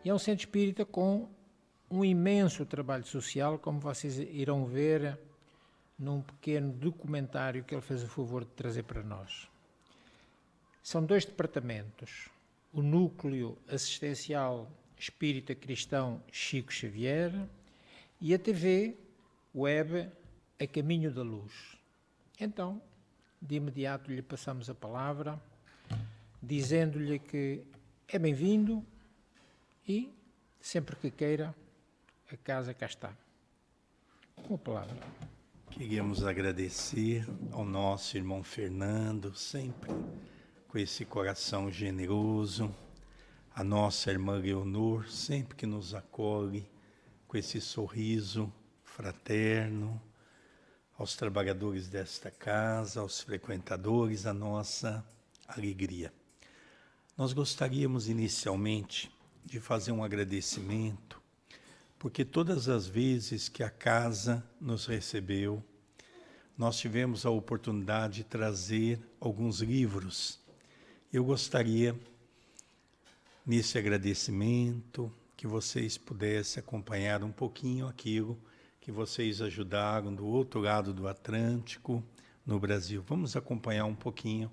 E é um centro espírita com um imenso trabalho social, como vocês irão ver num pequeno documentário que ele fez o favor de trazer para nós. São 2 departamentos, o Núcleo Assistencial Espírita Cristão Chico Xavier e a TV Web A Caminho da Luz. Então, de imediato lhe passamos a palavra, dizendo-lhe que é bem-vindo e, sempre que queira, a casa cá está. Com a palavra. Queríamos agradecer ao nosso irmão Fernando, sempre com esse coração generoso, a nossa irmã Leonor, sempre que nos acolhe, com esse sorriso fraterno, aos trabalhadores desta casa, aos frequentadores, a nossa alegria. Nós gostaríamos inicialmente de fazer um agradecimento, porque todas as vezes que a casa nos recebeu, nós tivemos a oportunidade de trazer alguns livros. Eu gostaria, nesse agradecimento, que vocês pudessem acompanhar um pouquinho aquilo que vocês ajudaram do outro lado do Atlântico, no Brasil. Vamos acompanhar um pouquinho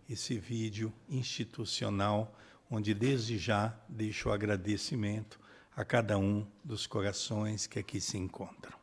esse vídeo institucional, onde desde já deixo o agradecimento a cada um dos corações que aqui se encontram.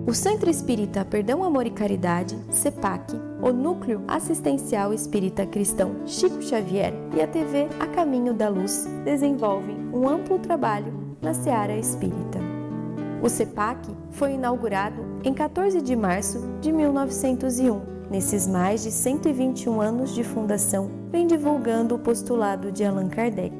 O Centro Espírita Perdão, Amor e Caridade, CEPAC, o Núcleo Assistencial Espírita Cristão Chico Xavier e a TV A Caminho da Luz desenvolvem um amplo trabalho na seara espírita. O CEPAC foi inaugurado em 14 de março de 1901. Nesses mais de 121 anos de fundação, vem divulgando o postulado de Allan Kardec.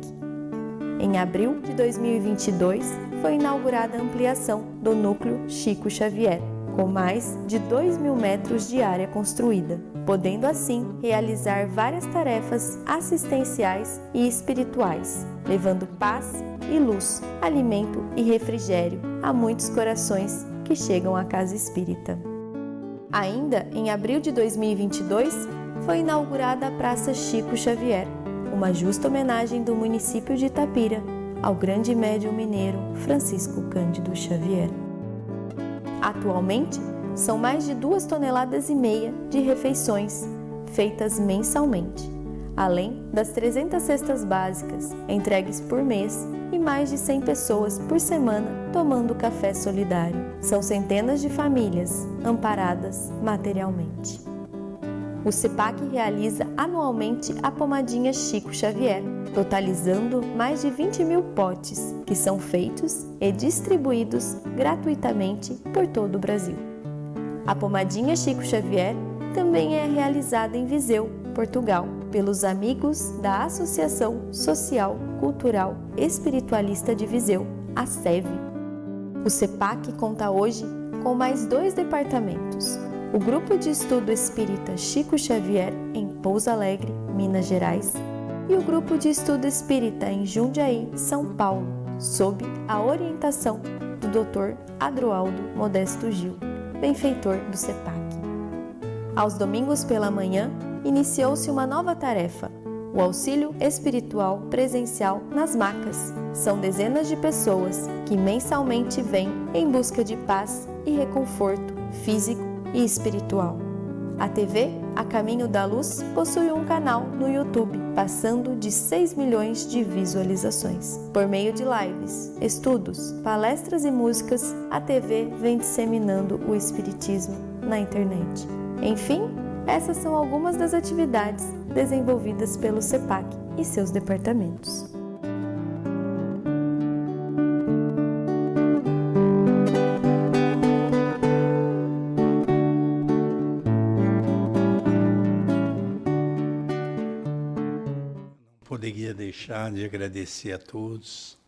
Em abril de 2022, foi inaugurada a ampliação do Núcleo Chico Xavier, com mais de 2.000 metros de área construída, podendo assim realizar várias tarefas assistenciais e espirituais, levando paz e luz, alimento e refrigério a muitos corações que chegam à casa espírita. Ainda em abril de 2022, foi inaugurada a Praça Chico Xavier, uma justa homenagem do município de Itapira ao grande médium mineiro Francisco Cândido Xavier. Atualmente, são mais de 2,5 toneladas de refeições feitas mensalmente, além das 300 cestas básicas entregues por mês e mais de 100 pessoas por semana tomando café solidário. São centenas de famílias amparadas materialmente. O CEPAC realiza anualmente a pomadinha Chico Xavier, totalizando mais de 20.000 potes, que são feitos e distribuídos gratuitamente por todo o Brasil. A pomadinha Chico Xavier também é realizada em Viseu, Portugal, pelos amigos da Associação Social, Cultural, Espiritualista de Viseu, a SEV. O CEPAC conta hoje com mais 2 departamentos. O Grupo de Estudo Espírita Chico Xavier, em Pouso Alegre, Minas Gerais, e o Grupo de Estudo Espírita em Jundiaí, São Paulo, sob a orientação do Dr. Adroaldo Modesto Gil, benfeitor do CEPAC. Aos domingos pela manhã, iniciou-se uma nova tarefa, o auxílio espiritual presencial nas macas. São dezenas de pessoas que mensalmente vêm em busca de paz e reconforto físico e espiritual. A TV A Caminho da Luz possui um canal no YouTube, passando de 6 milhões de visualizações. Por meio de lives, estudos, palestras e músicas, a TV vem disseminando o espiritismo na internet. Enfim, essas são algumas das atividades desenvolvidas pelo CEPAC e seus departamentos. Poderia deixar de agradecer a todos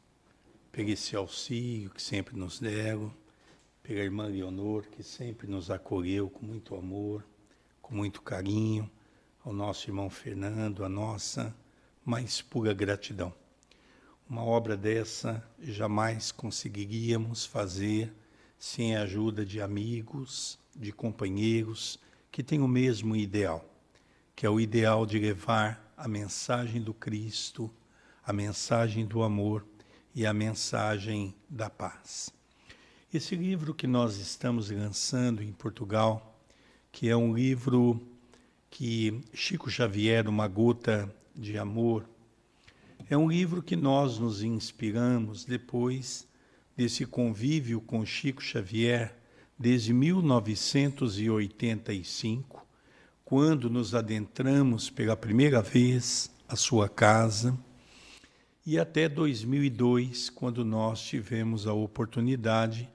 por esse auxílio que sempre nos deram, pela irmã Leonor, que sempre nos acolheu com muito amor, com muito carinho, ao nosso irmão Fernando, a nossa mais pura gratidão. Uma obra dessa jamais conseguiríamos fazer sem a ajuda de amigos, de companheiros que têm o mesmo ideal, que é o ideal de levar a mensagem do Cristo, a mensagem do amor e a mensagem da paz. Esse livro que nós estamos lançando em Portugal, que é um livro que Chico Xavier, Uma Gota de Amor, é um livro que nós nos inspiramos depois desse convívio com Chico Xavier, desde 1985, quando nos adentramos pela primeira vez à sua casa, e até 2002, quando nós tivemos a oportunidade,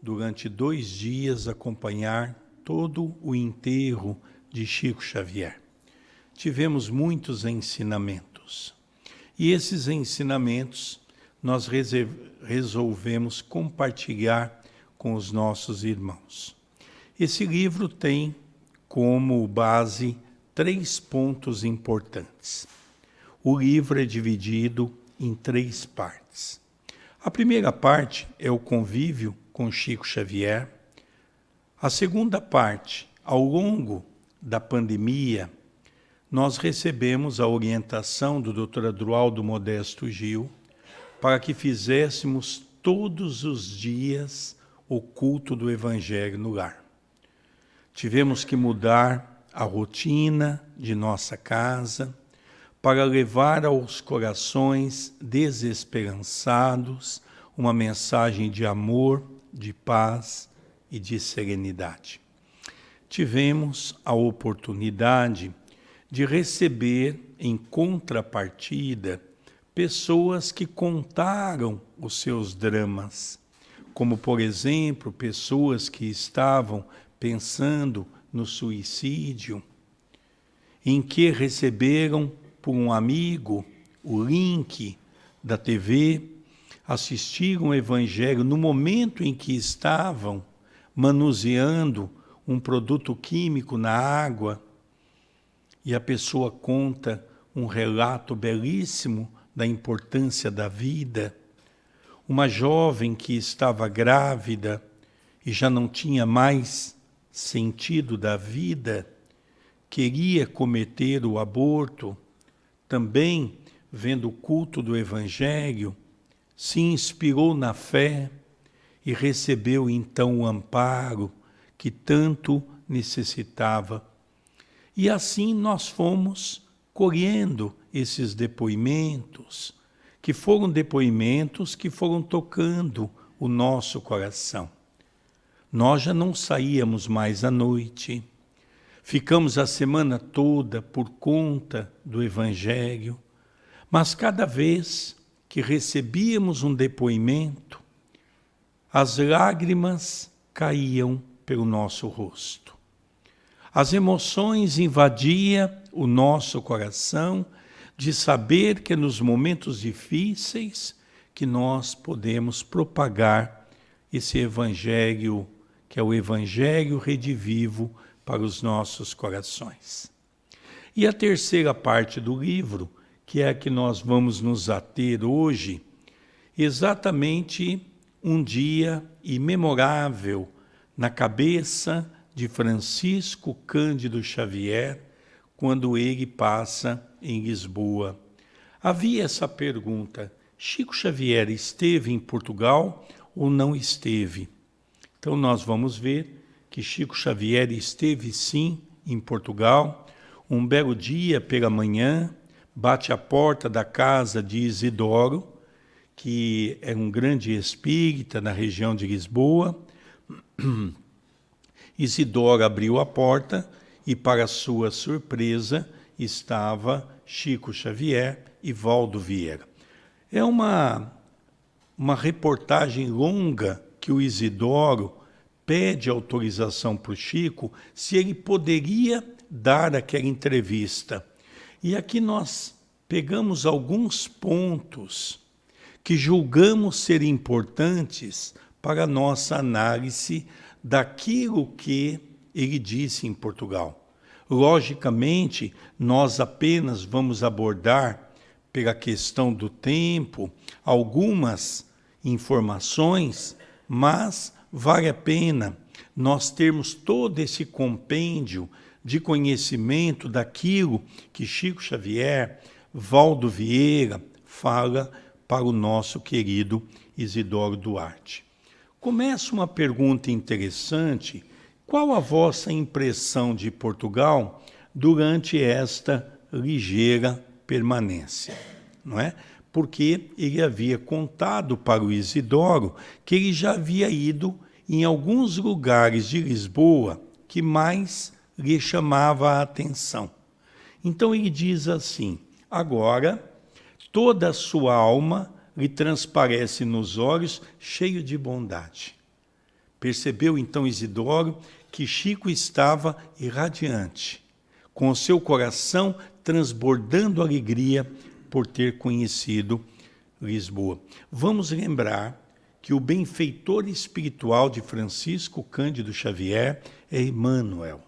durante 2 dias, acompanhar todo o enterro de Chico Xavier. Tivemos muitos ensinamentos, e esses ensinamentos nós resolvemos compartilhar com os nossos irmãos. Esse livro tem como base 3 pontos importantes. O livro é dividido em 3 partes. A primeira parte é o convívio com Chico Xavier. A segunda parte, ao longo da pandemia, nós recebemos a orientação do Dr. Adroaldo Modesto Gil para que fizéssemos todos os dias o culto do Evangelho no lar. Tivemos que mudar a rotina de nossa casa para levar aos corações desesperançados uma mensagem de amor, de paz e de serenidade. Tivemos a oportunidade de receber em contrapartida pessoas que contaram os seus dramas, como, por exemplo, pessoas que estavam pensando no suicídio, em que receberam por um amigo o link da TV, assistiram o Evangelho no momento em que estavam manuseando um produto químico na água, e a pessoa conta um relato belíssimo da importância da vida. Uma jovem que estava grávida e já não tinha mais sentido da vida, queria cometer o aborto, também vendo o culto do Evangelho, se inspirou na fé e recebeu então o amparo que tanto necessitava. E assim nós fomos colhendo esses depoimentos, que foram depoimentos que foram tocando o nosso coração. Nós já não saíamos mais à noite, ficamos a semana toda por conta do Evangelho, mas cada vez que recebíamos um depoimento, as lágrimas caíam pelo nosso rosto. As emoções invadiam o nosso coração de saber que nos momentos difíceis que nós podemos propagar esse evangelho, que é o evangelho redivivo para os nossos corações. E a terceira parte do livro, que é a que nós vamos nos ater hoje, exatamente um dia imemorável na cabeça de Francisco Cândido Xavier, quando ele passa em Lisboa. Havia essa pergunta: Chico Xavier esteve em Portugal ou não esteve? Então nós vamos ver que Chico Xavier esteve sim em Portugal. Um belo dia pela manhã, bate à porta da casa de Isidoro, que é um grande espírita na região de Lisboa. Isidoro abriu a porta e, para sua surpresa, estava Chico Xavier e Valdo Vieira. É uma reportagem longa que o Isidoro pede autorização para o Chico se ele poderia dar aquela entrevista. E aqui nós pegamos alguns pontos que julgamos ser importantes para a nossa análise daquilo que ele disse em Portugal. Logicamente, nós apenas vamos abordar, pela questão do tempo, algumas informações, mas vale a pena nós termos todo esse compêndio de conhecimento daquilo que Chico Xavier, Valdo Vieira fala para o nosso querido Isidoro Duarte. Começa uma pergunta interessante: qual a vossa impressão de Portugal durante esta ligeira permanência? Não é? Porque ele havia contado para o Isidoro que ele já havia ido em alguns lugares de Lisboa que mais lhe chamava a atenção. Então ele diz assim: agora toda a sua alma lhe transparece nos olhos, cheio de bondade. Percebeu então Isidoro que Chico estava irradiante, com o seu coração transbordando alegria por ter conhecido Lisboa. Vamos lembrar que o benfeitor espiritual de Francisco Cândido Xavier é Emmanuel.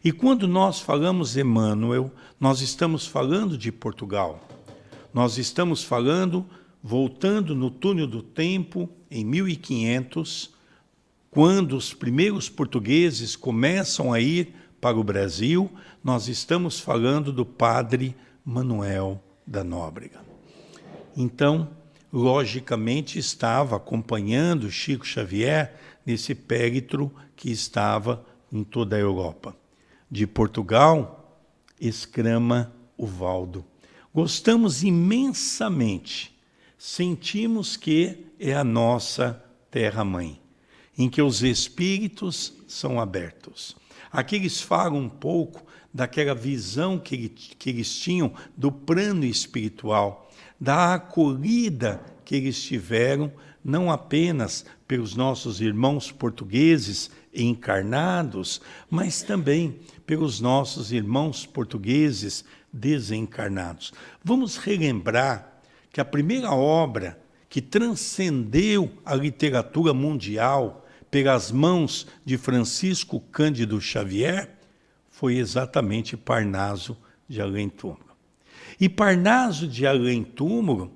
E quando nós falamos Emmanuel, nós estamos falando de Portugal. Nós estamos falando, voltando no túnel do tempo, em 1500, quando os primeiros portugueses começam a ir para o Brasil, nós estamos falando do padre Manuel da Nóbrega. Então, logicamente, estava acompanhando Chico Xavier nesse périplo que estava em toda a Europa. De Portugal, exclama o Valdo: gostamos imensamente, sentimos que é a nossa terra-mãe, em que os espíritos são abertos. Aqui eles falam um pouco daquela visão que eles tinham do plano espiritual, da acolhida que eles tiveram, não apenas pelos nossos irmãos portugueses encarnados, mas também pelos nossos irmãos portugueses desencarnados. Vamos relembrar que a primeira obra que transcendeu a literatura mundial pelas mãos de Francisco Cândido Xavier foi exatamente Parnaso de Além-Túmulo. E Parnaso de Além-Túmulo,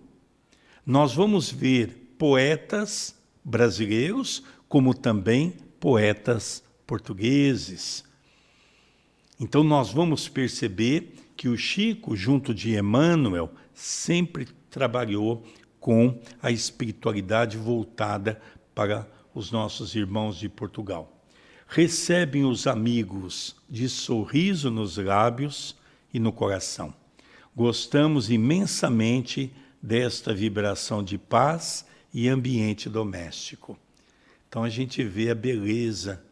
nós vamos ver poetas brasileiros, como também poetas portugueses. Então nós vamos perceber que o Chico, junto de Emmanuel, sempre trabalhou com a espiritualidade voltada para os nossos irmãos de Portugal. Recebem os amigos de sorriso nos lábios e no coração. Gostamos imensamente desta vibração de paz e ambiente doméstico. Então a gente vê a beleza,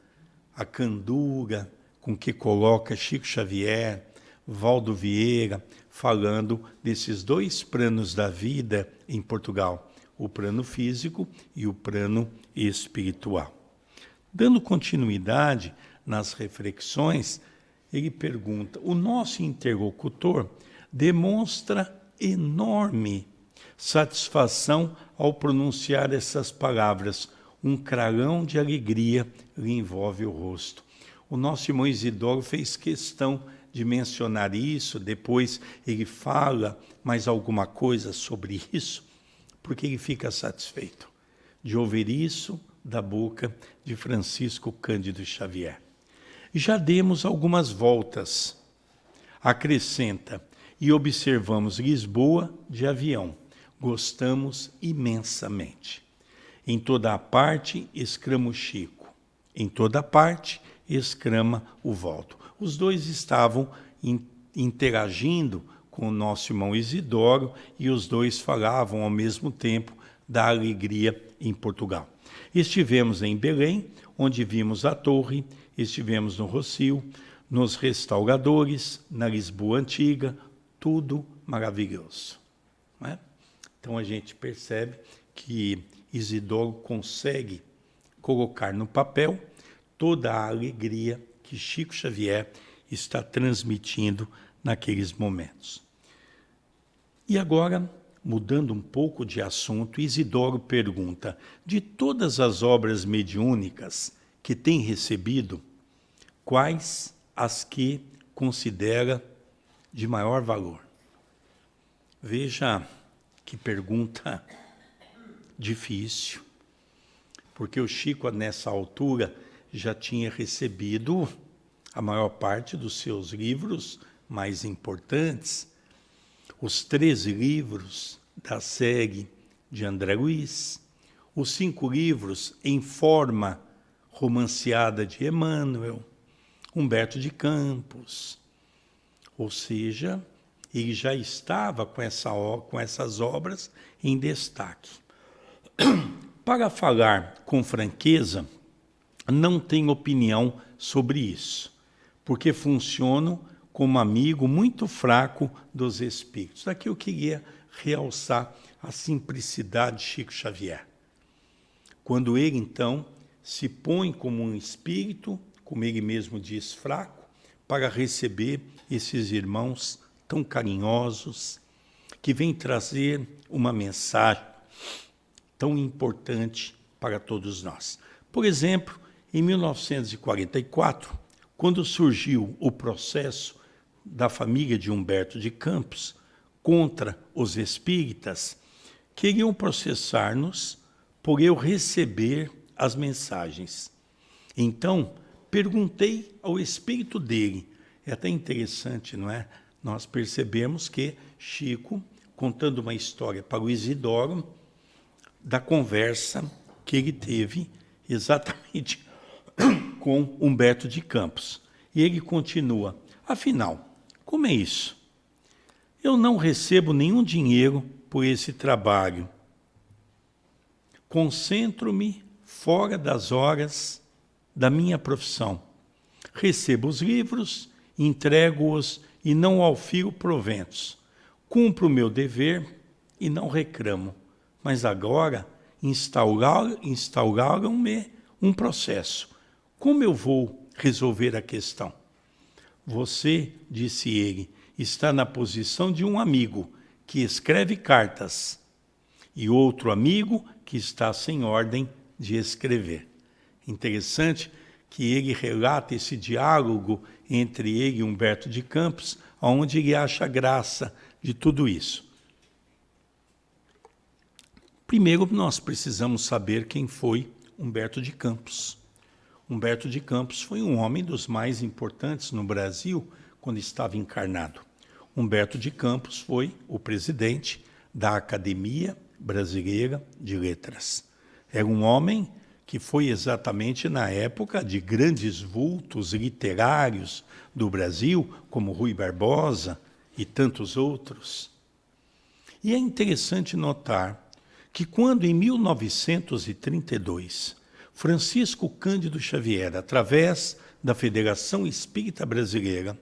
a candura com que coloca Chico Xavier, Valdo Vieira, falando desses dois planos da vida em Portugal, o plano físico e o plano espiritual. Dando continuidade nas reflexões, ele pergunta: o nosso interlocutor demonstra enorme satisfação ao pronunciar essas palavras. Um clarão de alegria lhe envolve o rosto. O nosso irmão Isidoro fez questão de mencionar isso, depois ele fala mais alguma coisa sobre isso, porque ele fica satisfeito de ouvir isso da boca de Francisco Cândido Xavier. Já demos algumas voltas, acrescenta, e observamos Lisboa de avião. Gostamos imensamente. Em toda a parte, exclama o Chico. Em toda a parte, exclama o Valdo. Os dois estavam interagindo com o nosso irmão Isidoro e os dois falavam ao mesmo tempo da alegria em Portugal. Estivemos em Belém, onde vimos a torre, estivemos no Rossio, nos restauradores, na Lisboa Antiga, tudo maravilhoso. Não é? Então a gente percebe que Isidoro consegue colocar no papel toda a alegria que Chico Xavier está transmitindo naqueles momentos. E agora, mudando um pouco de assunto, Isidoro pergunta: de todas as obras mediúnicas que tem recebido, quais as que considera de maior valor? Veja que pergunta difícil, porque o Chico, nessa altura, já tinha recebido a maior parte dos seus livros mais importantes, os 13 livros da série de André Luiz, os 5 livros em forma romanceada de Emmanuel, Humberto de Campos, ou seja, ele já estava com essas obras em destaque. Para falar com franqueza, não tenho opinião sobre isso, porque funciono como amigo muito fraco dos espíritos. Aqui eu queria realçar a simplicidade de Chico Xavier. Quando ele, então, se põe como um espírito, como ele mesmo diz, fraco, para receber esses irmãos tão carinhosos, que vêm trazer uma mensagem tão importante para todos nós. Por exemplo, em 1944, quando surgiu o processo da família de Humberto de Campos contra os espíritas, queriam processar-nos por eu receber as mensagens. Então, perguntei ao espírito dele. É até interessante, não é? Nós percebemos que Chico, contando uma história para o Isidoro, da conversa que ele teve exatamente com Humberto de Campos. E ele continua: afinal, como é isso? Eu não recebo nenhum dinheiro por esse trabalho. Concentro-me fora das horas da minha profissão. Recebo os livros, entrego-os e não aufiro proventos. Cumpro o meu dever e não reclamo. Mas agora instauraram-me um processo. Como eu vou resolver a questão? Você, disse ele, está na posição de um amigo que escreve cartas e outro amigo que está sem ordem de escrever. Interessante que ele relata esse diálogo entre ele e Humberto de Campos, onde ele acha graça de tudo isso. Primeiro, nós precisamos saber quem foi Humberto de Campos. Humberto de Campos foi um homem dos mais importantes no Brasil quando estava encarnado. Humberto de Campos foi o presidente da Academia Brasileira de Letras. Era um homem que foi exatamente na época de grandes vultos literários do Brasil, como Rui Barbosa e tantos outros. E é interessante notar que quando, em 1932, Francisco Cândido Xavier, através da Federação Espírita Brasileira,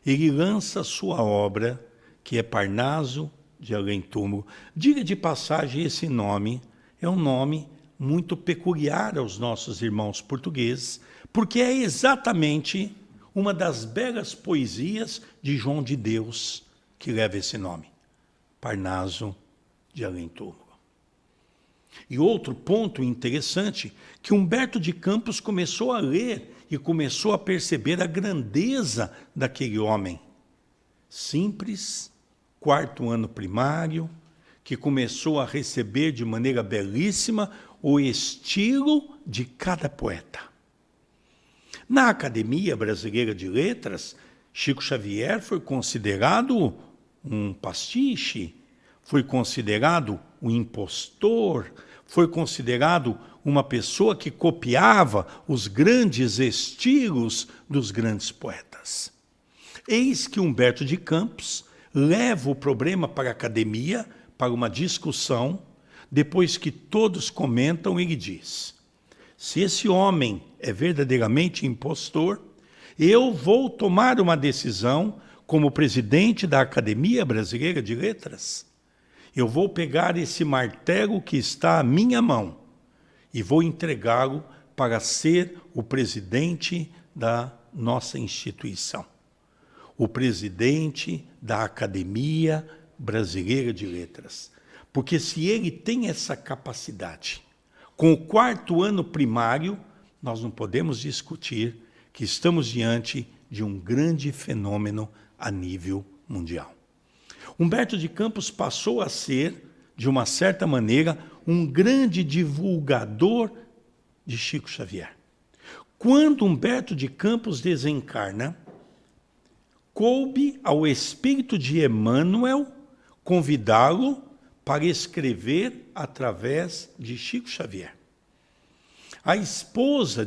ele lança sua obra, que é Parnaso de Além-Túmulo. Diga de passagem, esse nome é um nome muito peculiar aos nossos irmãos portugueses, porque é exatamente uma das belas poesias de João de Deus, que leva esse nome, Parnaso de Além-Túmulo. E outro ponto interessante, que Humberto de Campos começou a ler e começou a perceber a grandeza daquele homem. Simples, 4º ano primário, que começou a receber de maneira belíssima o estilo de cada poeta. Na Academia Brasileira de Letras, Chico Xavier foi considerado um pastiche, foi considerado um impostor, foi considerado uma pessoa que copiava os grandes estilos dos grandes poetas. Eis que Humberto de Campos leva o problema para a academia, para uma discussão. Depois que todos comentam, ele diz: se esse homem é verdadeiramente impostor, eu vou tomar uma decisão como presidente da Academia Brasileira de Letras. Eu vou pegar esse martelo que está à minha mão e vou entregá-lo para ser o presidente da nossa instituição, o presidente da Academia Brasileira de Letras. Porque se ele tem essa capacidade, com o 4º ano primário, nós não podemos discutir que estamos diante de um grande fenômeno a nível mundial. Humberto de Campos passou a ser, de uma certa maneira, um grande divulgador de Chico Xavier. Quando Humberto de Campos desencarna, coube ao espírito de Emmanuel convidá-lo para escrever através de Chico Xavier. A esposa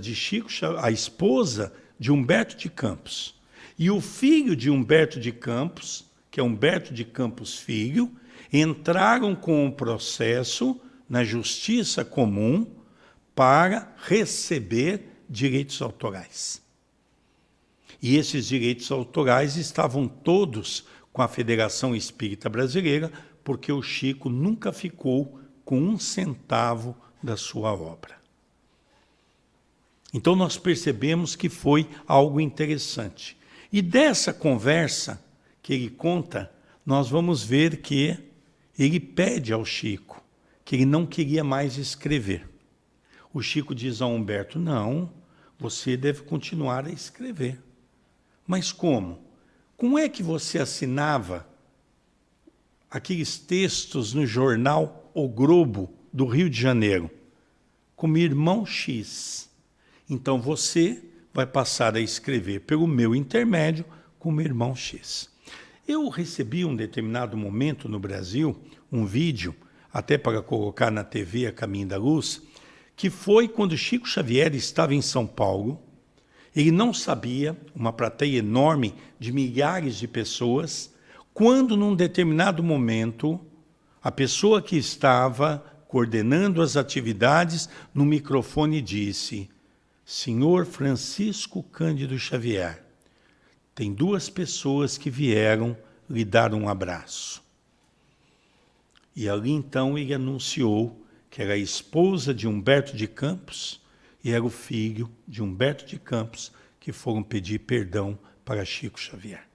de Humberto de Campos e o filho de Humberto de Campos, que é Humberto de Campos Filho, entraram com um processo na Justiça Comum para receber direitos autorais. E esses direitos autorais estavam todos com a Federação Espírita Brasileira, porque o Chico nunca ficou com 1 centavo da sua obra. Então nós percebemos que foi algo interessante. E dessa conversa que ele conta, nós vamos ver que ele pede ao Chico que ele não queria mais escrever. O Chico diz a Humberto: não, você deve continuar a escrever. Mas como? Como é que você assinava aqueles textos no jornal O Globo do Rio de Janeiro? Como Irmão X. Então você vai passar a escrever pelo meu intermédio como Irmão X. Eu recebi um determinado momento no Brasil um vídeo, até para colocar na TV A Caminho da Luz, que foi quando Chico Xavier estava em São Paulo. Ele não sabia, uma plateia enorme de milhares de pessoas, quando num determinado momento a pessoa que estava coordenando as atividades no microfone disse: Senhor Francisco Cândido Xavier, tem 2 pessoas que vieram lhe dar um abraço. E ali então ele anunciou que era a esposa de Humberto de Campos e era o filho de Humberto de Campos que foram pedir perdão para Chico Xavier.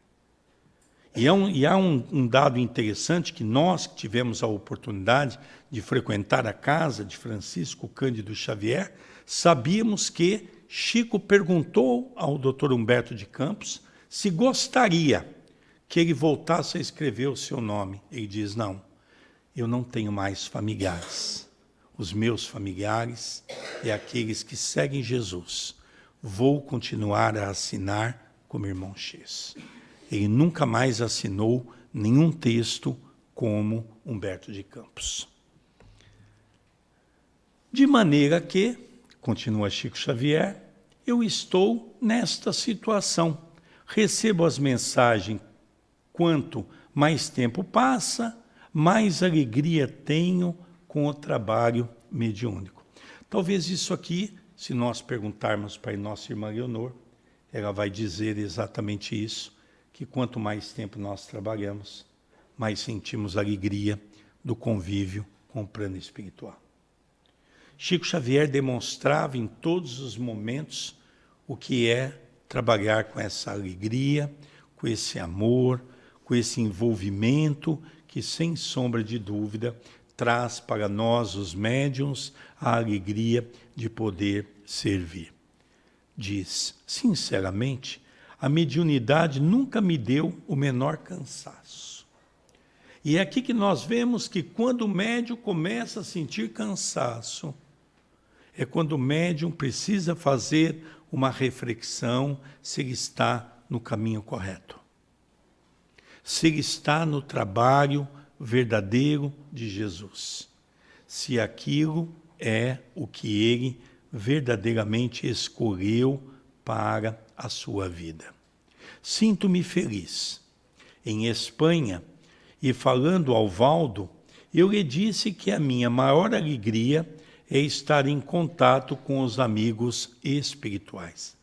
E há um dado interessante, que nós que tivemos a oportunidade de frequentar a casa de Francisco Cândido Xavier, sabíamos que Chico perguntou ao Dr. Humberto de Campos se gostaria que ele voltasse a escrever o seu nome. Ele diz: não, eu não tenho mais familiares. Os meus familiares é aqueles que seguem Jesus. Vou continuar a assinar como Irmão X. Ele nunca mais assinou nenhum texto como Humberto de Campos. De maneira que, continua Chico Xavier, eu estou nesta situação. Recebo as mensagens, quanto mais tempo passa, mais alegria tenho com o trabalho mediúnico. Talvez isso aqui, se nós perguntarmos para a nossa irmã Leonor, ela vai dizer exatamente isso, que quanto mais tempo nós trabalhamos, mais sentimos alegria do convívio com o plano espiritual. Chico Xavier demonstrava em todos os momentos o que é trabalhar com essa alegria, com esse amor, com esse envolvimento que, sem sombra de dúvida, traz para nós, os médiuns, a alegria de poder servir. Diz, sinceramente, a mediunidade nunca me deu o menor cansaço. E é aqui que nós vemos que quando o médium começa a sentir cansaço, é quando o médium precisa fazer uma reflexão se ele está no caminho correto. Se ele está no trabalho verdadeiro de Jesus. Se aquilo é o que ele verdadeiramente escolheu para a sua vida. Sinto-me feliz. Em Espanha, e falando ao Valdo, eu lhe disse que a minha maior alegria é estar em contato com os amigos espirituais.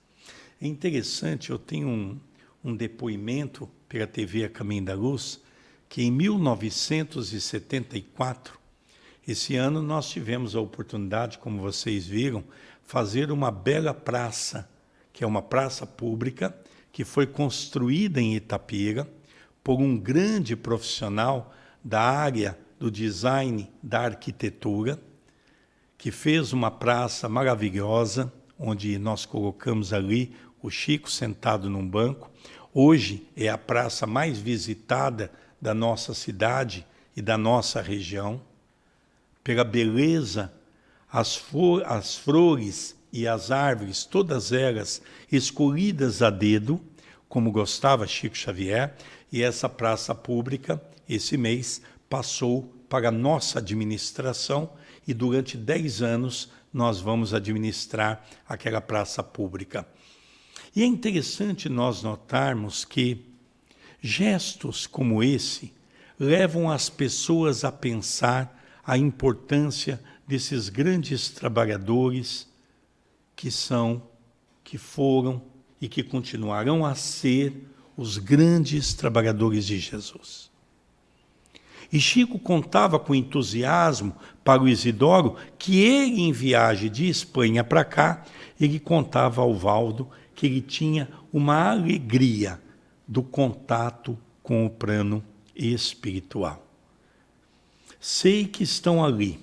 É interessante, eu tenho um depoimento pela TV A Caminho da Luz, que em 1974, esse ano nós tivemos a oportunidade, como vocês viram, fazer uma bela praça, que é uma praça pública, que foi construída em Itapira por um grande profissional da área do design da arquitetura, que fez uma praça maravilhosa, onde nós colocamos ali o Chico sentado num banco. Hoje é a praça mais visitada da nossa cidade e da nossa região, pela beleza, as flores e as árvores, todas elas escolhidas a dedo, como gostava Chico Xavier, e essa praça pública, esse mês, passou para a nossa administração, e durante 10 anos nós vamos administrar aquela praça pública. E é interessante nós notarmos que gestos como esse levam as pessoas a pensar a importância desses grandes trabalhadores que foram e que continuarão a ser os grandes trabalhadores de Jesus. E Chico contava com entusiasmo para o Isidoro que ele, em viagem de Espanha para cá, ele contava ao Valdo que ele tinha uma alegria do contato com o plano espiritual. Sei que estão ali,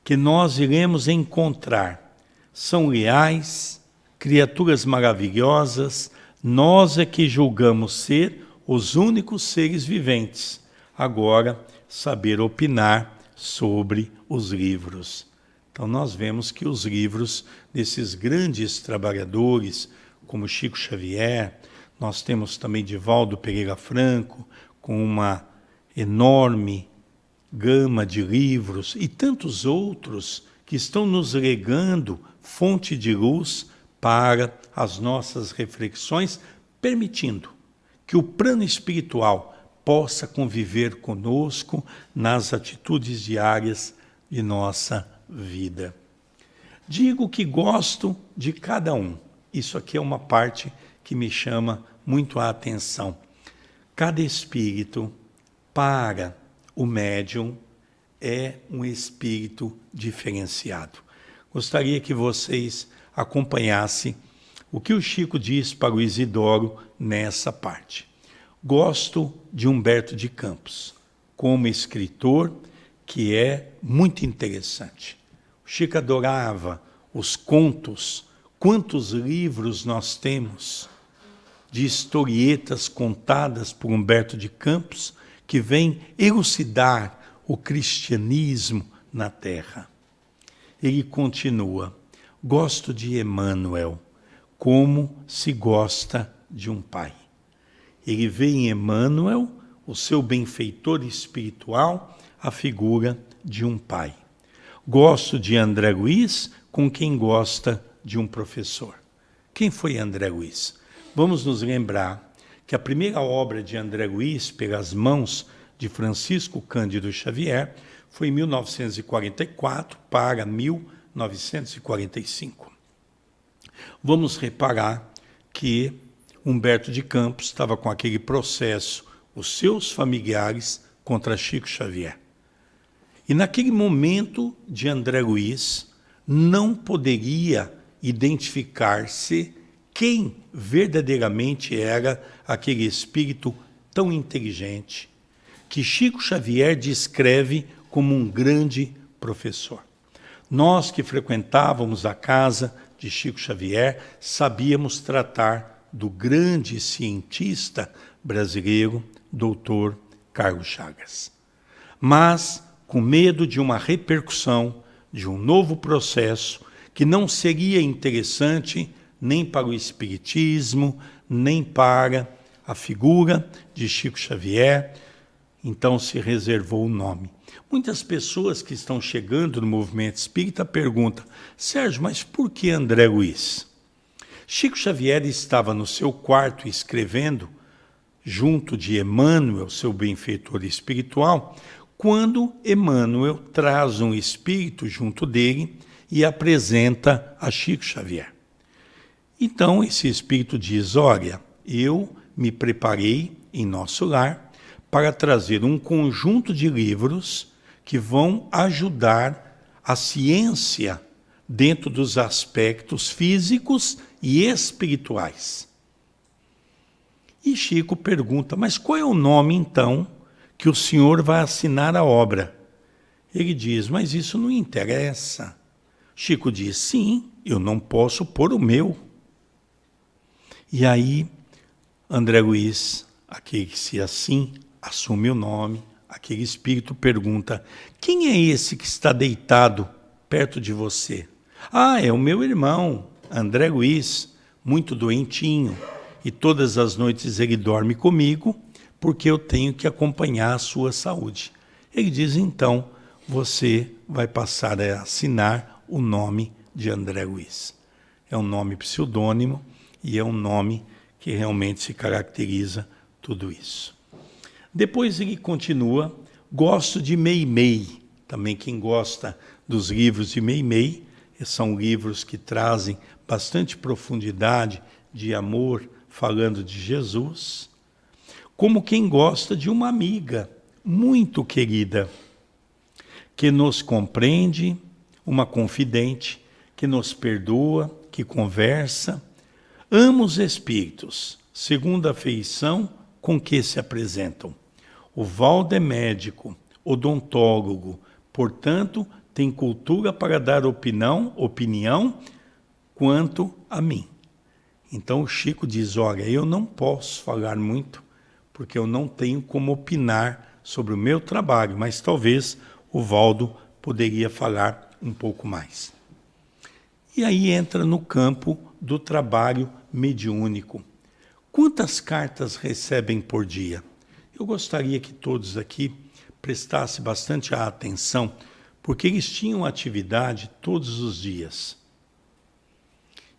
que nós iremos encontrar, são leais, criaturas maravilhosas, nós é que julgamos ser os únicos seres viventes. Agora, saber opinar sobre os livros. Então, nós vemos que os livros desses grandes trabalhadores, como Chico Xavier, nós temos também Divaldo Pereira Franco, com uma enorme gama de livros, e tantos outros que estão nos legando fonte de luz para as nossas reflexões, permitindo que o plano espiritual possa conviver conosco nas atitudes diárias de nossa vida. Digo que gosto de cada um. Isso aqui é uma parte que me chama muito a atenção. Cada espírito, para o médium, é um espírito diferenciado. Gostaria que vocês acompanhassem o que o Chico diz para o Isidoro nessa parte. Gosto de Humberto de Campos, como escritor, que é muito interessante. O Chico adorava os contos. Quantos livros nós temos de historietas contadas por Humberto de Campos, que vem elucidar o cristianismo na Terra. Ele continua, gosto de Emmanuel, como se gosta de um pai. Ele vê em Emmanuel, o seu benfeitor espiritual, a figura de um pai. Gosto de André Luiz, com quem gosta de um professor. Quem foi André Luiz? Vamos nos lembrar que a primeira obra de André Luiz, pelas mãos de Francisco Cândido Xavier, foi em 1944 para 1945. Vamos reparar que Humberto de Campos estava com aquele processo, os seus familiares, contra Chico Xavier. E naquele momento de André Luiz, não poderia identificar-se quem verdadeiramente era aquele espírito tão inteligente que Chico Xavier descreve como um grande professor. Nós que frequentávamos a casa de Chico Xavier sabíamos tratar do grande cientista brasileiro, Dr. Carlos Chagas. Mas, com medo de uma repercussão, de um novo processo, que não seria interessante nem para o espiritismo, nem para a figura de Chico Xavier, então se reservou o nome. Muitas pessoas que estão chegando no movimento espírita perguntam: Sérgio, mas por que André Luiz? Chico Xavier estava no seu quarto escrevendo, junto de Emmanuel, seu benfeitor espiritual, quando Emmanuel traz um espírito junto dele e apresenta a Chico Xavier. Então esse espírito diz: olha, eu me preparei em nosso lar para trazer um conjunto de livros que vão ajudar a ciência dentro dos aspectos físicos e espirituais. E Chico pergunta: mas qual é o nome, então, que o senhor vai assinar a obra? Ele diz: mas isso não interessa. Chico diz: sim, eu não posso pôr o meu. E aí, André Luiz, aquele que se assim assume o nome, aquele espírito pergunta: quem é esse que está deitado perto de você? Ah, é o meu irmão, André Luiz, muito doentinho, e todas as noites ele dorme comigo, porque eu tenho que acompanhar a sua saúde. Ele diz: então, você vai passar a assinar o nome de André Luiz. É um nome pseudônimo e é um nome que realmente se caracteriza tudo isso. Depois ele continua: gosto de Meimei. Também quem gosta dos livros de Meimei, são livros que trazem bastante profundidade de amor, falando de Jesus. Como quem gosta de uma amiga muito querida, que nos compreende, uma confidente, que nos perdoa, que conversa. Amo os espíritos, segundo a feição com que se apresentam. O Valdo é médico, odontólogo, portanto, tem cultura para dar opinião quanto a mim. Então o Chico diz: olha, eu não posso falar muito, porque eu não tenho como opinar sobre o meu trabalho, mas talvez o Valdo poderia falar um pouco mais. E aí entra no campo do trabalho mediúnico. Quantas cartas recebem por dia? Eu gostaria que todos aqui prestassem bastante atenção, porque eles tinham atividade todos os dias.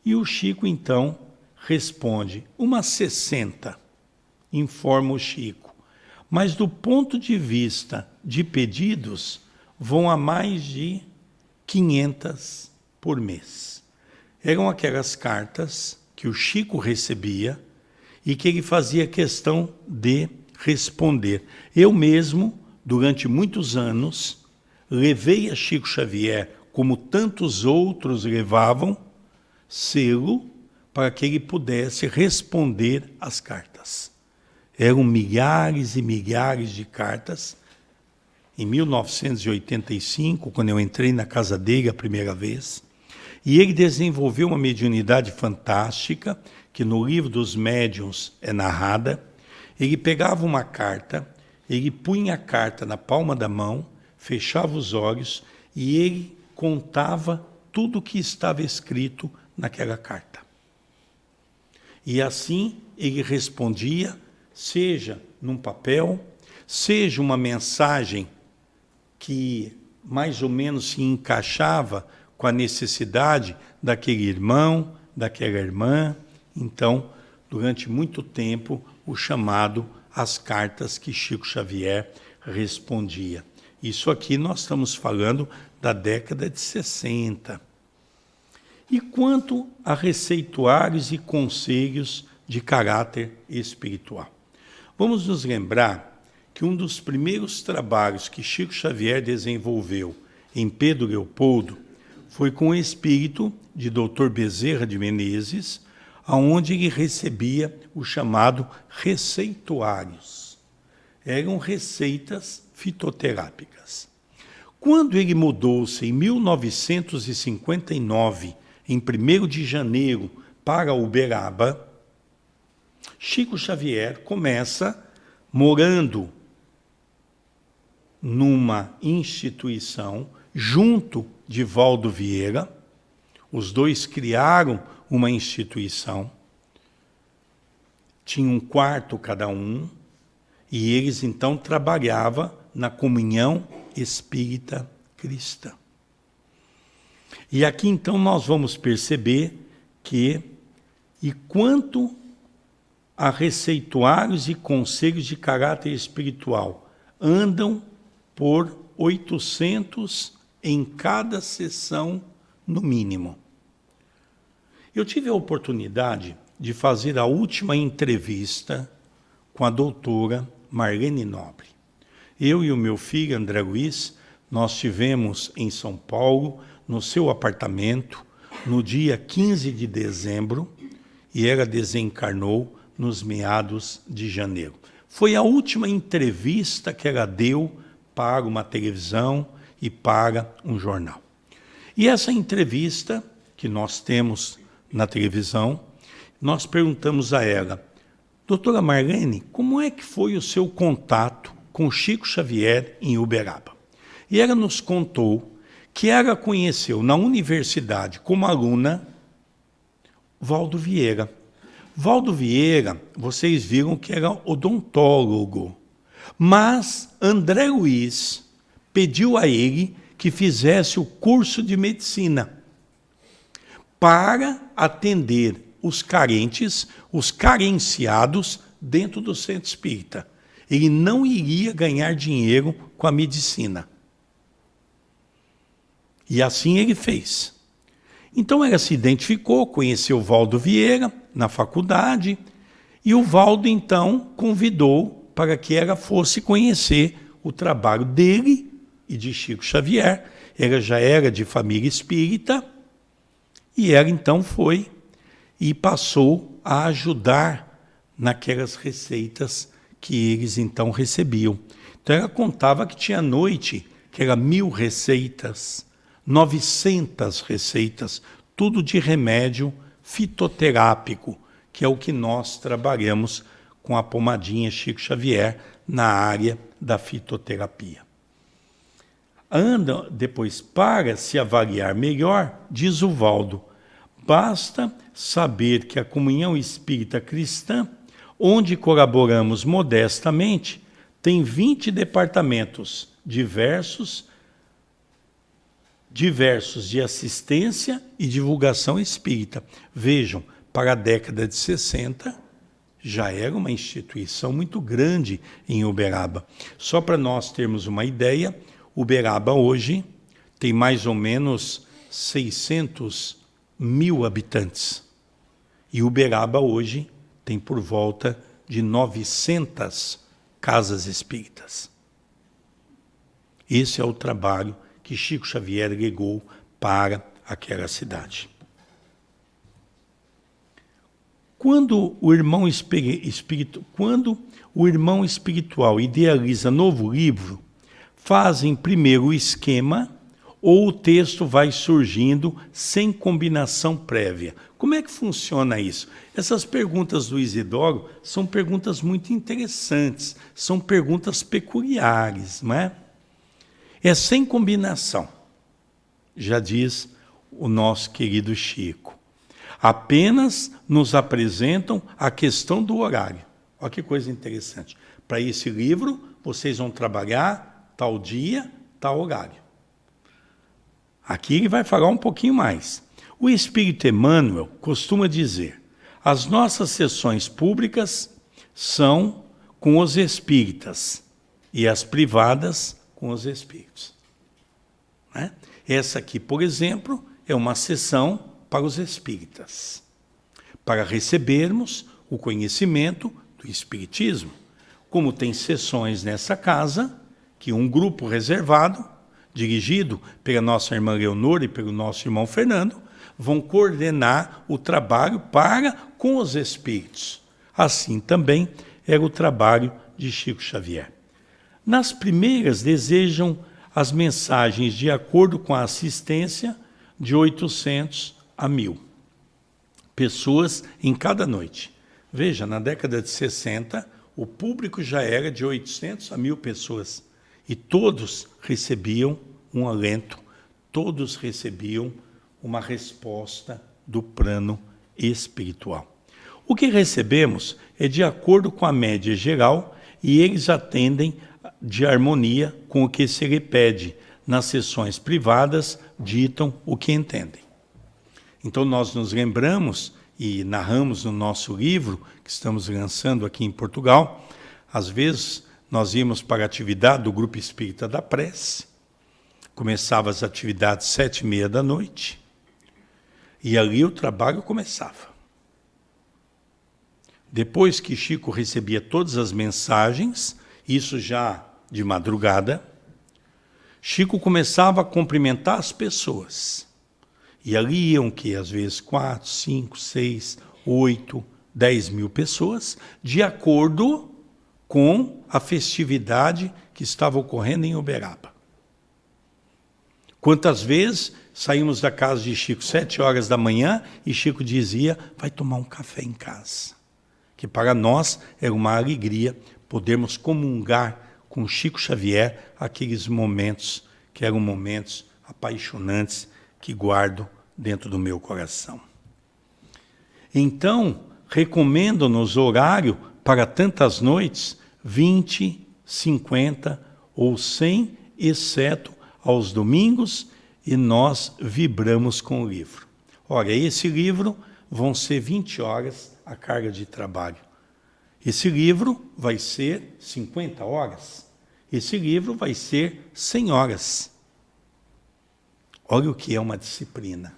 E o Chico, então, responde: umas 60, informa o Chico. Mas do ponto de vista de pedidos, vão a mais de 500 por mês. Eram aquelas cartas que o Chico recebia e que ele fazia questão de responder. Eu mesmo, durante muitos anos, levei a Chico Xavier, como tantos outros levavam, selo para que ele pudesse responder às cartas. Eram milhares e milhares de cartas. Em 1985, quando eu entrei na casa dele a primeira vez, e ele desenvolveu uma mediunidade fantástica, que no livro dos médiuns é narrada. Ele pegava uma carta, ele punha a carta na palma da mão, fechava os olhos e ele contava tudo o que estava escrito naquela carta. E assim ele respondia, seja num papel, seja uma mensagem que mais ou menos se encaixava com a necessidade daquele irmão, daquela irmã. Então, durante muito tempo, o chamado as cartas que Chico Xavier respondia. Isso aqui nós estamos falando da década de 60. E quanto a receituários e conselhos de caráter espiritual? Vamos nos lembrar que um dos primeiros trabalhos que Chico Xavier desenvolveu em Pedro Leopoldo foi com o espírito de Dr. Bezerra de Menezes, aonde ele recebia o chamado receituários. Eram receitas fitoterápicas. Quando ele mudou-se em 1959, em 1º de janeiro, para Uberaba, Chico Xavier começa morando numa instituição junto de Valdo Vieira. Os dois criaram uma instituição, tinha um quarto cada um, e eles então trabalhavam na comunhão espírita cristã. E aqui então nós vamos perceber que, e quanto a receituários e conselhos de caráter espiritual, andam por 800 em cada sessão, no mínimo. Eu tive a oportunidade de fazer a última entrevista com a doutora Marlene Nobre. Eu e o meu filho, André Luiz, nós tivemos em São Paulo, no seu apartamento, no dia 15 de dezembro, e ela desencarnou nos meados de janeiro. Foi a última entrevista que ela deu para uma televisão e para um jornal. E essa entrevista que nós temos na televisão, nós perguntamos a ela: doutora Marlene, como é que foi o seu contato com Chico Xavier em Uberaba? E ela nos contou que ela conheceu na universidade como aluna Valdo Vieira. Valdo Vieira, vocês viram que era odontólogo, mas André Luiz pediu a ele que fizesse o curso de medicina para atender os carentes, os carenciados dentro do centro espírita. Ele não iria ganhar dinheiro com a medicina. E assim ele fez. Então ela se identificou, conheceu o Valdo Vieira na faculdade, e o Valdo então convidou para que ela fosse conhecer o trabalho dele e de Chico Xavier. Ela já era de família espírita, e ela então foi e passou a ajudar naquelas receitas que eles então recebiam. Então ela contava que tinha noite, que era 1000 receitas, 900 receitas, tudo de remédio fitoterápico, que é o que nós trabalhamos com a pomadinha Chico Xavier na área da fitoterapia. Anda depois, para se avaliar melhor, diz o Valdo, basta saber que a comunhão espírita cristã, onde colaboramos modestamente, tem 20 departamentos diversos de assistência e divulgação espírita. Vejam, para a década de 60, já era uma instituição muito grande em Uberaba. Só para nós termos uma ideia, Uberaba hoje tem mais ou menos 600.000 habitantes. E Uberaba hoje tem por volta de 900 casas espíritas. Esse é o trabalho que Chico Xavier legou para aquela cidade. Quando o irmão espiritual idealiza novo livro, fazem primeiro o esquema ou o texto vai surgindo sem combinação prévia. Como é que funciona isso? Essas perguntas do Isidoro são perguntas muito interessantes, são perguntas peculiares, não é? É sem combinação, já diz o nosso querido Chico. Apenas nos apresentam a questão do horário. Olha que coisa interessante. Para esse livro, vocês vão trabalhar tal dia, tal horário. Aqui ele vai falar um pouquinho mais. O Espírito Emmanuel costuma dizer: as nossas sessões públicas são com os espíritas e as privadas com os espíritos. Né? Essa aqui, por exemplo, é uma sessão para os espíritas, para recebermos o conhecimento do espiritismo. Como tem sessões nessa casa, que um grupo reservado, dirigido pela nossa irmã Leonor e pelo nosso irmão Fernando, vão coordenar o trabalho para com os espíritos. Assim também era o trabalho de Chico Xavier. Nas primeiras, desejam as mensagens de acordo com a assistência de 800 a 1000 pessoas em cada noite. Veja, na década de 60, o público já era de 800 a 1000 pessoas. E todos recebiam um alento, todos recebiam uma resposta do plano espiritual. O que recebemos é de acordo com a média geral e eles atendem de harmonia com o que se lhe pede. Nas sessões privadas, ditam o que entendem. Então nós nos lembramos e narramos no nosso livro, que estamos lançando aqui em Portugal, às vezes nós íamos para a atividade do Grupo Espírita da Prece, começava as atividades 7h30 da noite, e ali o trabalho começava. Depois que Chico recebia todas as mensagens, isso já de madrugada, Chico começava a cumprimentar as pessoas. E ali iam que às vezes 4, 5, 6, 8, 10 mil pessoas, de acordo com a festividade que estava ocorrendo em Uberaba. Quantas vezes saímos da casa de Chico 7 horas da manhã e Chico dizia, vai tomar um café em casa. Que para nós era uma alegria podermos comungar com Chico Xavier aqueles momentos que eram momentos apaixonantes que guardo dentro do meu coração. Então, recomendam-nos horário para tantas noites, 20, 50 ou 100, exceto aos domingos, e nós vibramos com o livro. Ora, esse livro vão ser 20 horas a carga de trabalho. Esse livro vai ser 50 horas. Esse livro vai ser 100 horas. Olha o que é uma disciplina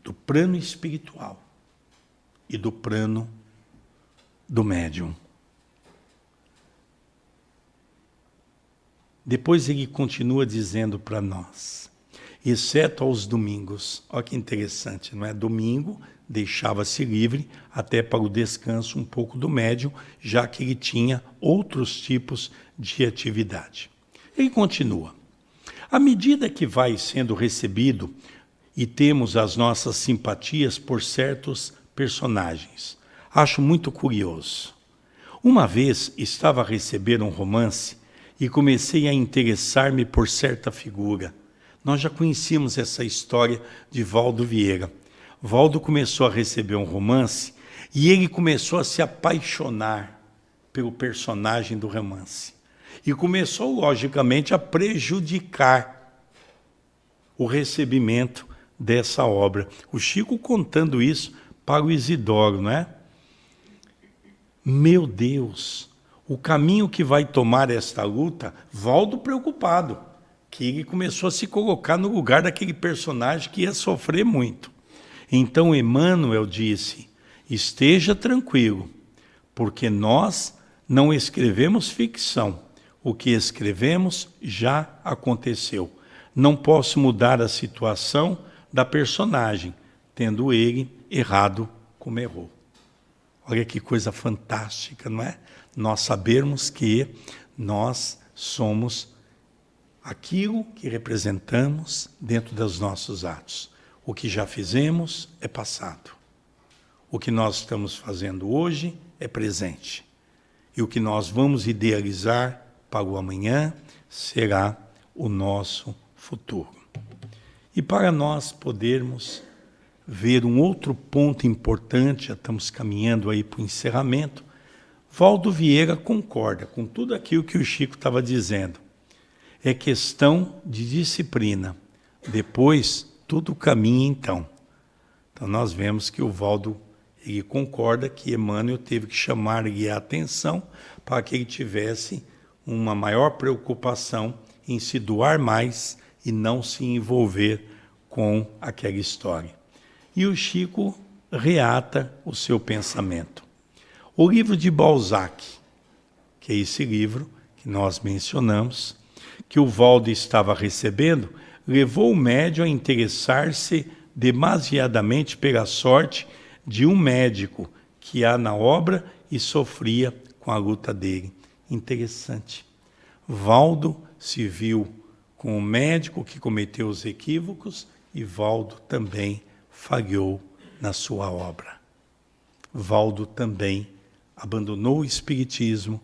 do plano espiritual e do plano do médium. Depois ele continua dizendo para nós, exceto aos domingos. Olha que interessante, não é? Domingo deixava-se livre até para o descanso um pouco do médium, já que ele tinha outros tipos de atividade. Ele continua. À medida que vai sendo recebido e temos as nossas simpatias por certos personagens, acho muito curioso. Uma vez estava a receber um romance e comecei a interessar-me por certa figura. Nós já conhecíamos essa história de Valdo Vieira. Valdo começou a receber um romance e ele começou a se apaixonar pelo personagem do romance. E começou, logicamente, a prejudicar o recebimento dessa obra. O Chico contando isso para o Isidoro, não é? Meu Deus, o caminho que vai tomar esta luta, Valdo preocupado, que ele começou a se colocar no lugar daquele personagem que ia sofrer muito. Então Emmanuel disse, esteja tranquilo, porque nós não escrevemos ficção. O que escrevemos já aconteceu. Não posso mudar a situação da personagem, tendo ele errado como errou. Olha que coisa fantástica, não é? Nós sabermos que nós somos aquilo que representamos dentro dos nossos atos. O que já fizemos é passado. O que nós estamos fazendo hoje é presente. E o que nós vamos idealizar para o amanhã será o nosso futuro. E para nós podermos ver um outro ponto importante, já estamos caminhando aí para o encerramento, Valdo Vieira concorda com tudo aquilo que o Chico estava dizendo. É questão de disciplina. Depois, tudo caminha então. Então nós vemos que o Valdo ele concorda que Emmanuel teve que chamar-lhe a atenção para que ele tivesse uma maior preocupação em se doar mais e não se envolver com aquela história. E o Chico reata o seu pensamento. O livro de Balzac, que é esse livro que nós mencionamos, que o Valdo estava recebendo, levou o médium a interessar-se demasiadamente pela sorte de um médico que há na obra e sofria com a luta dele. Interessante. Valdo se viu com o médico que cometeu os equívocos e Valdo também falhou na sua obra. Valdo também abandonou o espiritismo,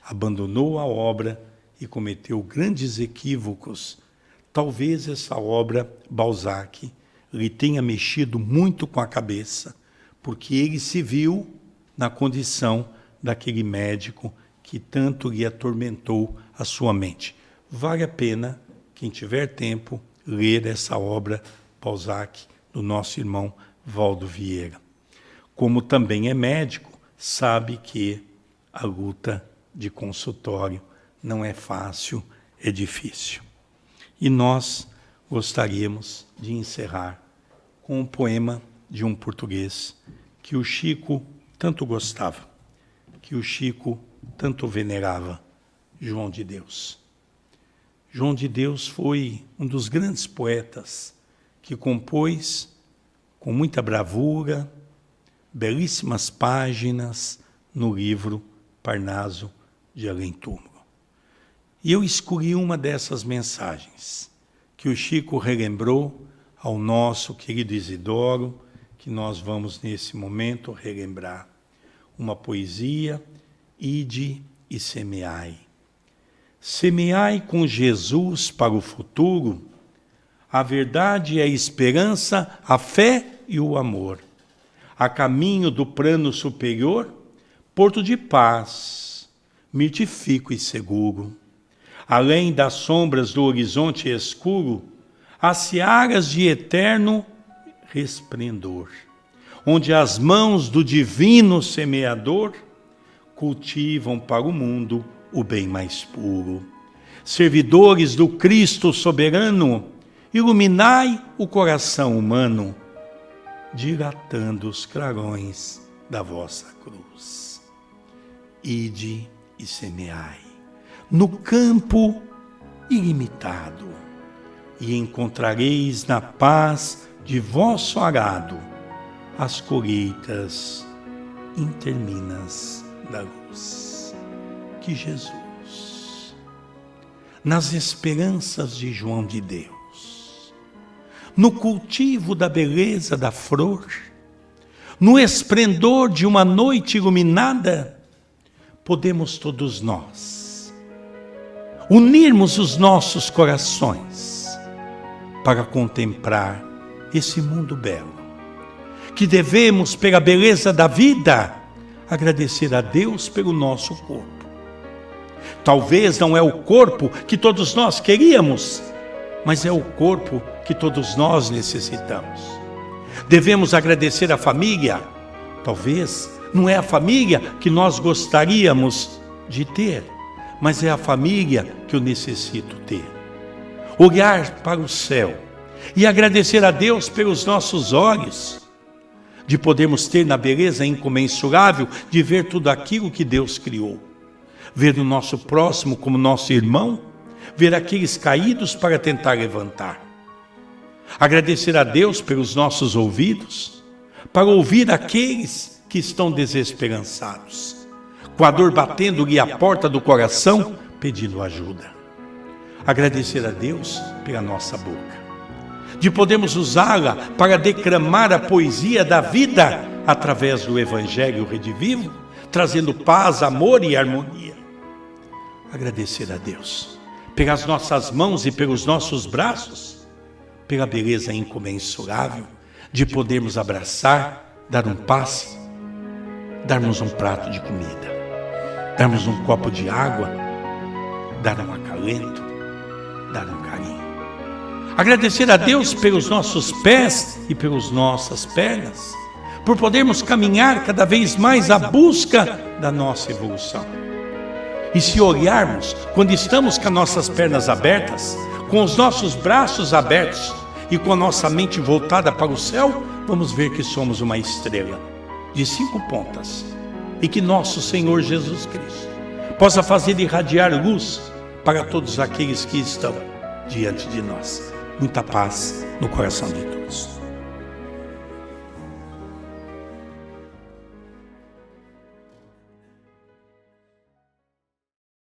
abandonou a obra e cometeu grandes equívocos. Talvez essa obra, Balzac, lhe tenha mexido muito com a cabeça, porque ele se viu na condição daquele médico que tanto lhe atormentou a sua mente. Vale a pena, quem tiver tempo, ler essa obra, Balzac, do nosso irmão Valdo Vieira. Como também é médico, sabe que a luta de consultório não é fácil, é difícil. E nós gostaríamos de encerrar com um poema de um português que o Chico tanto gostava, que o Chico tanto venerava, João de Deus. João de Deus foi um dos grandes poetas que compôs com muita bravura, belíssimas páginas no livro Parnaso de Além-Túmulo. E eu escolhi uma dessas mensagens que o Chico relembrou ao nosso querido Isidoro, que nós vamos nesse momento relembrar. Uma poesia, Ide e semeai. Semeai com Jesus para o futuro a verdade e a esperança, a fé e o amor. A caminho do plano superior, porto de paz, mirtifico e seguro. Além das sombras do horizonte escuro, as searas de eterno resplendor, onde as mãos do divino semeador cultivam para o mundo o bem mais puro. Servidores do Cristo soberano, iluminai o coração humano, dilatando os clarões da vossa cruz. Ide e semeai no campo ilimitado, e encontrareis na paz de vosso arado as colheitas interminas da luz. Que Jesus, nas esperanças de João de Deus, no cultivo da beleza da flor, no esplendor de uma noite iluminada, podemos todos nós unirmos os nossos corações para contemplar esse mundo belo, que devemos, pela beleza da vida, agradecer a Deus pelo nosso corpo. Talvez não é o corpo que todos nós queríamos, mas é o corpo que todos nós necessitamos. Devemos agradecer a família. Talvez não é a família que nós gostaríamos de ter, mas é a família que eu necessito ter. Olhar para o céu e agradecer a Deus pelos nossos olhos, de podermos ter na beleza incomensurável de ver tudo aquilo que Deus criou. Ver o nosso próximo como nosso irmão, ver aqueles caídos para tentar levantar. Agradecer a Deus pelos nossos ouvidos, para ouvir aqueles que estão desesperançados, com a dor batendo-lhe a porta do coração, pedindo ajuda. Agradecer a Deus pela nossa boca, de podermos usá-la para declamar a poesia da vida através do Evangelho redivivo, trazendo paz, amor e harmonia. Agradecer a Deus pelas nossas mãos e pelos nossos braços, pela beleza incomensurável de podermos abraçar, dar um passe, darmos um prato de comida, darmos um copo de água, dar um acalento, dar um carinho. Agradecer a Deus pelos nossos pés e pelas nossas pernas, por podermos caminhar cada vez mais à busca da nossa evolução. E se olharmos, quando estamos com as nossas pernas abertas, com os nossos braços abertos e com a nossa mente voltada para o céu, vamos ver que somos uma estrela de 5 pontas e que nosso Senhor Jesus Cristo possa fazer irradiar luz para todos aqueles que estão diante de nós. Muita paz no coração de todos.